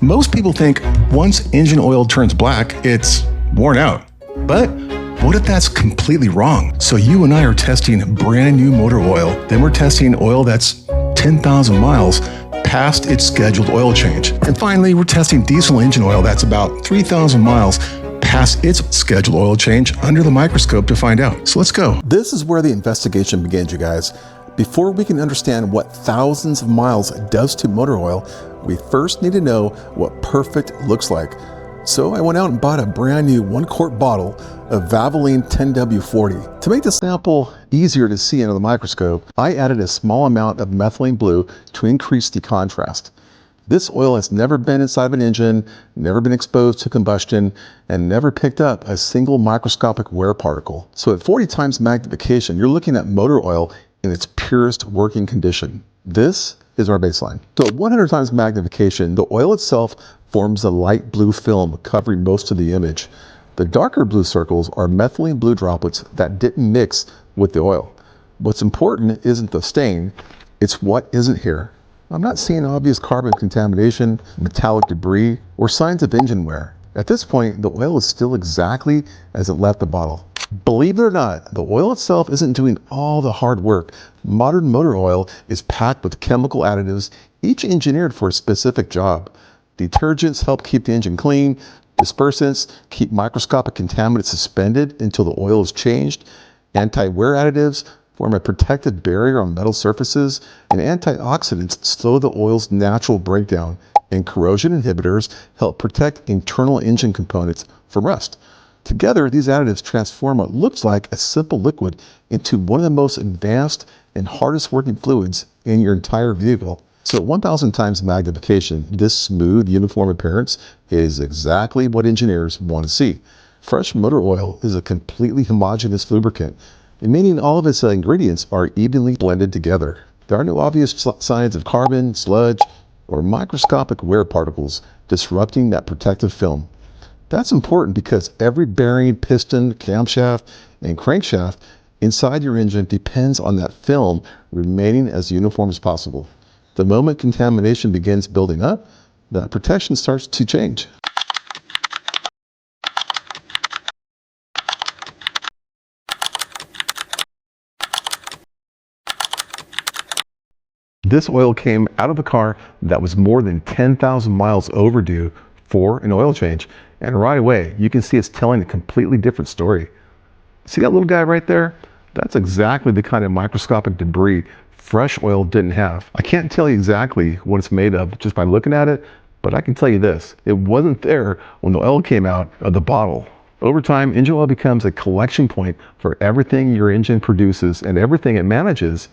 Most people think once engine oil turns black, it's worn out. But what if that's completely wrong? So you and I are testing brand new motor oil, then we're testing oil that's 10,000 miles past its scheduled oil change. And finally, we're testing diesel engine oil that's about 3,000 miles past its scheduled oil change under the microscope to find out. So let's go. This is where the investigation begins, you guys. Before we can understand what thousands of miles does to motor oil, we first need to know what perfect looks like. So I went out and bought a brand new 1-quart bottle of Valvoline 10W40. To make the sample easier to see under the microscope, I added a small amount of methylene blue to increase the contrast. This oil has never been inside of an engine, never been exposed to combustion, and never picked up a single microscopic wear particle. So at 40 times magnification, you're looking at motor oil in its purest working condition. This is our baseline. So at 100 times magnification, the oil itself forms a light blue film covering most of the image. The darker blue circles are methylene blue droplets that didn't mix with the oil. What's important isn't the stain, it's what isn't here. I'm not seeing obvious carbon contamination, metallic debris, or signs of engine wear. At this point, the oil is still exactly as it left the bottle. Believe it or not, the oil itself isn't doing all the hard work. Modern motor oil is packed with chemical additives, each engineered for a specific job. Detergents help keep the engine clean. Dispersants keep microscopic contaminants suspended until the oil is changed. Anti-wear additives form a protective barrier on metal surfaces, and antioxidants slow the oil's natural breakdown. And corrosion inhibitors help protect internal engine components from rust. Together, these additives transform what looks like a simple liquid into one of the most advanced and hardest working fluids in your entire vehicle. So at 1,000 times magnification, this smooth, uniform appearance is exactly what engineers want to see. Fresh motor oil is a completely homogeneous lubricant, meaning all of its ingredients are evenly blended together. There are no obvious signs of carbon, sludge, or microscopic wear particles disrupting that protective film. That's important because every bearing, piston, camshaft, and crankshaft inside your engine depends on that film remaining as uniform as possible. The moment contamination begins building up, that protection starts to change. This oil came out of a car that was more than 10,000 miles overdue for an oil change. And right away, you can see it's telling a completely different story. See that little guy right there? That's exactly the kind of microscopic debris fresh oil didn't have. I can't tell you exactly what it's made of just by looking at it, but I can tell you this, it wasn't there when the oil came out of the bottle. Over time, engine oil becomes a collection point for everything your engine produces and everything it manages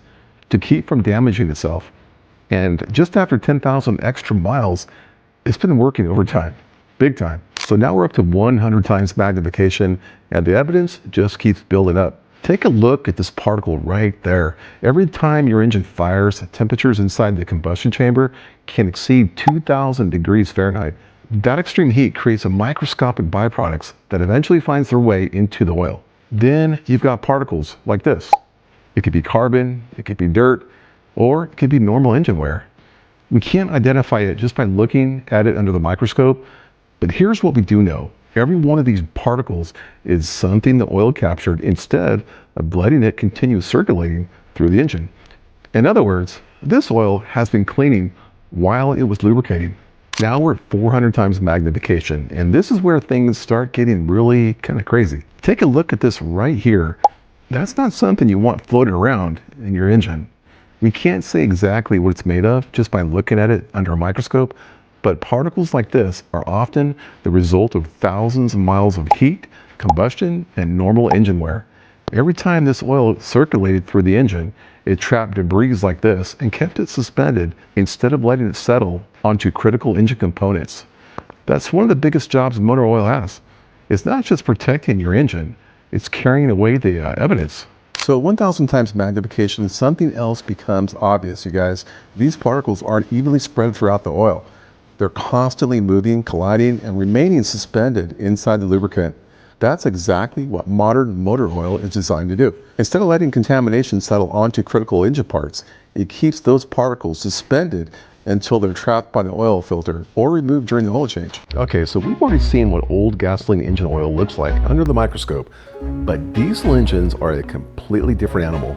to keep from damaging itself. And just after 10,000 extra miles, it's been working overtime, big time. So now we're up to 100 times magnification, and the evidence just keeps building up. Take a look at this particle right there. Every time your engine fires, temperatures inside the combustion chamber can exceed 2,000 degrees Fahrenheit. That extreme heat creates a microscopic byproducts that eventually finds their way into the oil. Then you've got particles like this. It could be carbon, it could be dirt, or it could be normal engine wear. We can't identify it just by looking at it under the microscope, but here's what we do know. Every one of these particles is something the oil captured instead of letting it continue circulating through the engine. In other words, this oil has been cleaning while it was lubricating. Now we're at 400 times magnification, and this is where things start getting really kind of crazy. Take a look at this right here. That's not something you want floating around in your engine. We can't say exactly what it's made of just by looking at it under a microscope, but particles like this are often the result of thousands of miles of heat, combustion, and normal engine wear. Every time this oil circulated through the engine, it trapped debris like this and kept it suspended instead of letting it settle onto critical engine components. That's one of the biggest jobs motor oil has. It's not just protecting your engine, it's carrying away the evidence. So 1,000 times magnification, something else becomes obvious, you guys. These particles aren't evenly spread throughout the oil. They're constantly moving, colliding, and remaining suspended inside the lubricant. That's exactly what modern motor oil is designed to do. Instead of letting contamination settle onto critical engine parts, it keeps those particles suspended until they're trapped by the oil filter or removed during the oil change. Okay, so we've already seen what old gasoline engine oil looks like under the microscope, but diesel engines are a completely different animal.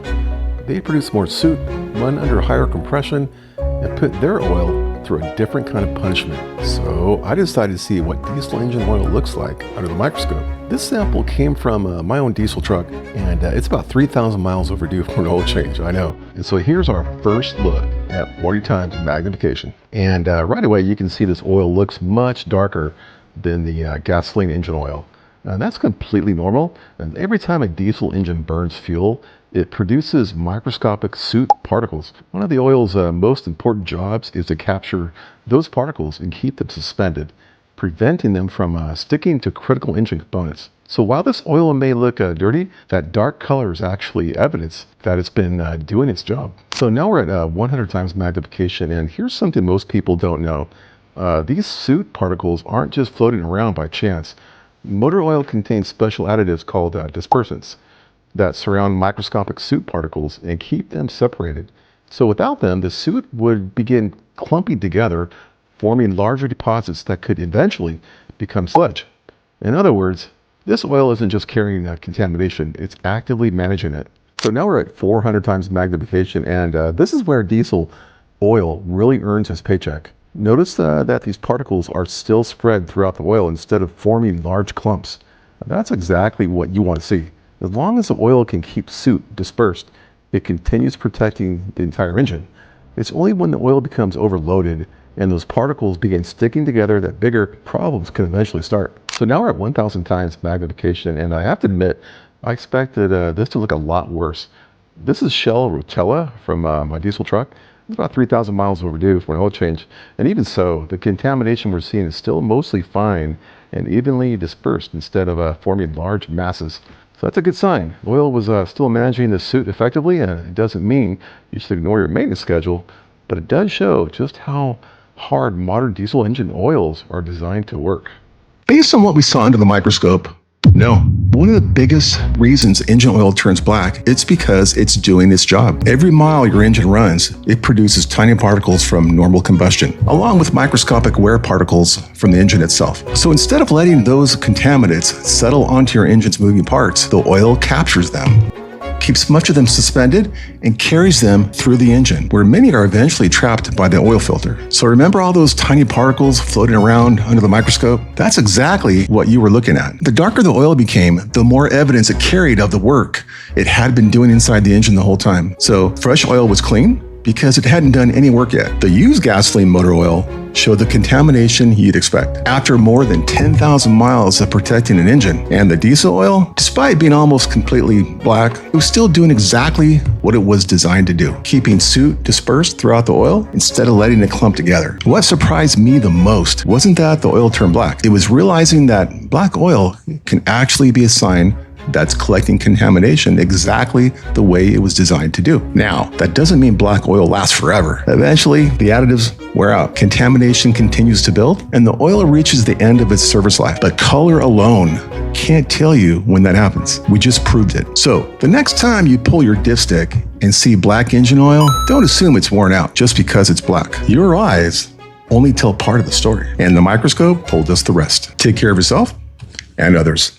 They produce more soot, run under higher compression, and put their oil through a different kind of punishment. So I decided to see what diesel engine oil looks like under the microscope. This sample came from my own diesel truck, and it's about 3,000 miles overdue for an oil change, I know. And so here's our first look at 40 times magnification. And right away you can see this oil looks much darker than the gasoline engine oil. And that's completely normal. And every time a diesel engine burns fuel, it produces microscopic soot particles. One of the oil's most important jobs is to capture those particles and keep them suspended, preventing them from sticking to critical engine components. So while this oil may look dirty, that dark color is actually evidence that it's been doing its job. So now we're at 100 times magnification, and here's something most people don't know. These soot particles aren't just floating around by chance. Motor oil contains special additives called dispersants that surround microscopic soot particles and keep them separated. So without them, the soot would begin clumping together, forming larger deposits that could eventually become sludge. In other words, this oil isn't just carrying contamination, it's actively managing it. So now we're at 400 times magnification, and this is where diesel oil really earns its paycheck. Notice that these particles are still spread throughout the oil instead of forming large clumps. That's exactly what you want to see. As long as the oil can keep soot dispersed, it continues protecting the entire engine. It's only when the oil becomes overloaded and those particles begin sticking together that bigger problems can eventually start. So now we're at 1,000 times magnification, and I have to admit, I expected this to look a lot worse. This is Shell Rotella from my diesel truck. It's about 3,000 miles overdue for an oil change, and even so, the contamination we're seeing is still mostly fine and evenly dispersed instead of forming large masses. So that's a good sign. Oil was still managing the soot effectively, and it doesn't mean you should ignore your maintenance schedule, but it does show just how hard modern diesel engine oils are designed to work. Based on what we saw under the microscope, no. One of the biggest reasons engine oil turns black, it's because it's doing its job. Every mile your engine runs, it produces tiny particles from normal combustion, along with microscopic wear particles from the engine itself. So instead of letting those contaminants settle onto your engine's moving parts, the oil captures them, keeps much of them suspended, and carries them through the engine, where many are eventually trapped by the oil filter. So remember all those tiny particles floating around under the microscope? That's exactly what you were looking at. The darker the oil became, the more evidence it carried of the work it had been doing inside the engine the whole time. So fresh oil was clean because it hadn't done any work yet. The used gasoline motor oil showed the contamination you'd expect. After more than 10,000 miles of protecting an engine, and the diesel oil, despite being almost completely black, it was still doing exactly what it was designed to do, keeping soot dispersed throughout the oil instead of letting it clump together. What surprised me the most wasn't that the oil turned black. It was realizing that black oil can actually be a sign that's collecting contamination exactly the way it was designed to do. Now, that doesn't mean black oil lasts forever. Eventually, the additives wear out, contamination continues to build, and the oil reaches the end of its service life. But color alone can't tell you when that happens. We just proved it. So, the next time you pull your dipstick and see black engine oil, don't assume it's worn out just because it's black. Your eyes only tell part of the story, and the microscope told us the rest. Take care of yourself and others.